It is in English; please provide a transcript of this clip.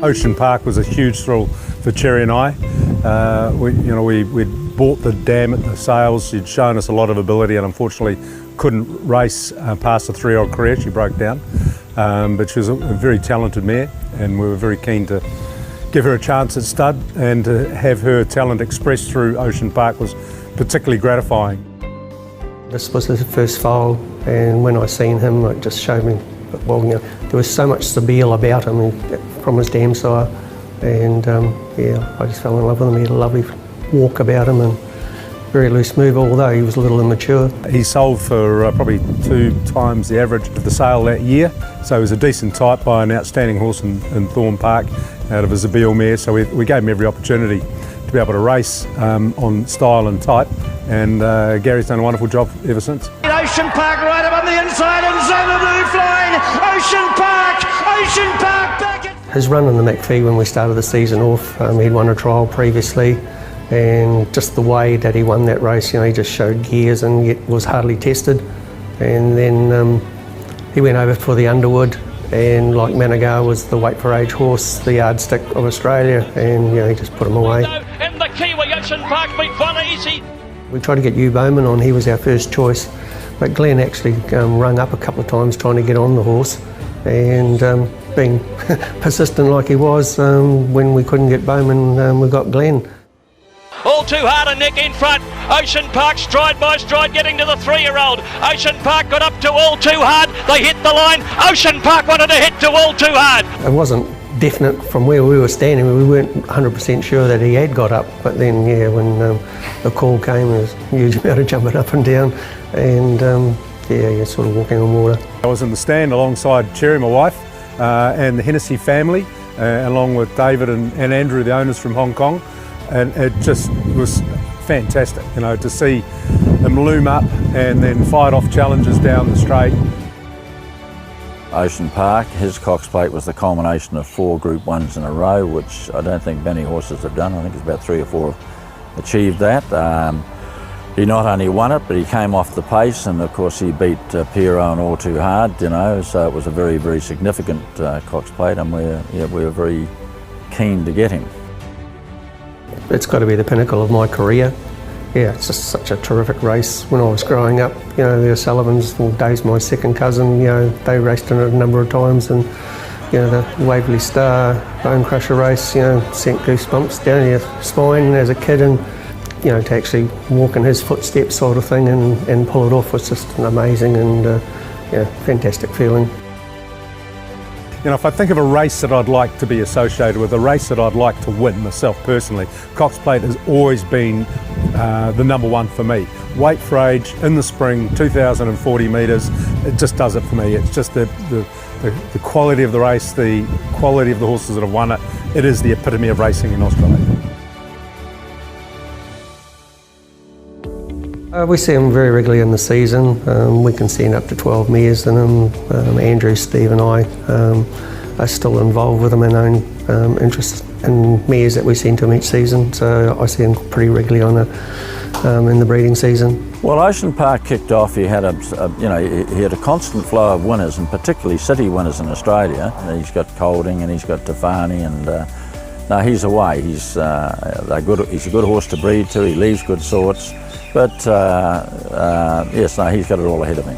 Ocean Park was a huge thrill for Cherry and I. We'd bought the dam at the sales. She'd shown us a lot of ability and unfortunately couldn't race past the 3-year-old career. She broke down, but she was a very talented mare and we were very keen to give her a chance at stud, and to have her talent expressed through Ocean Park was particularly gratifying. This was his first foal, and when I seen him, it just showed me, well, there was so much Sabile about him from his dam sire, and I just fell in love with him. He had a lovely walk about him and very loose mover, although he was a little immature. He sold for probably 2 times the average of the sale that year, so he was a decent type by an outstanding horse in Thorn Park out of a Zabeel mare, so we gave him every opportunity to be able to race on style and type, and Gary's done a wonderful job ever since. Ocean Park right up on the inside and Zoma Blue flying. Ocean Park back at... His run in the McPhee when we started the season off, he'd won a trial previously, and just the way that he won that race, he just showed gears and yet was hardly tested. And then he went over for the Underwood, and like Managar was the weight for age horse, the yardstick of Australia, and he just put him away. And the Kiwi Ocean Park beat Vonna Easy. We tried to get Hugh Bowman on, he was our first choice, but Glenn actually rung up a couple of times trying to get on the horse, and being persistent like he was, when we couldn't get Bowman, we got Glenn. All Too Hard and Nick in front. Ocean Park stride by stride getting to the 3-year-old. Ocean Park got up to All Too Hard. They hit the line. Ocean Park wanted to hit to All Too Hard. It wasn't definite from where we were standing. We weren't 100% sure that he had got up. But then, when the call came, there was a huge amount of jumping up and down. And, you're sort of walking on water. I was in the stand alongside Cherry, my wife, and the Hennessy family, along with David and Andrew, the owners from Hong Kong. And it just was fantastic, to see them loom up and then fight off challenges down the straight. Ocean Park, his Cox Plate was the culmination of 4 Group 1s in a row, which I don't think many horses have done. I think it's about 3 or 4 have achieved that. He not only won it, but he came off the pace, and of course he beat Piero and All Too Hard, so it was a very, very significant Cox Plate, and we were very keen to get him. It's got to be the pinnacle of my career. It's just such a terrific race. When I was growing up, the O'Sullivans, Dave's my second cousin, they raced in it a number of times, and the Waverley Star Bone Crusher race, sent goosebumps down your spine as a kid, and to actually walk in his footsteps sort of thing and pull it off was just an amazing and fantastic feeling. If I think of a race that I'd like to be associated with, a race that I'd like to win myself personally, Cox Plate has always been the number one for me. Weight for age, in the spring, 2,040 metres, it just does it for me. It's just the quality of the race, the quality of the horses that have won it. It is the epitome of racing in Australia. We see him very regularly in the season. We can send up to 12 mares in him. Andrew, Steve and I are still involved with him and own interest in mares that we send to him each season. So I see him pretty regularly in the breeding season. Well, Ocean Park kicked off. He had he had a constant flow of winners, and particularly city winners in Australia. He's got Colding and he's got Tefani, and no, he's away. He's a good horse to breed to. He leaves good sorts. But yes, no, he's got it all ahead of him.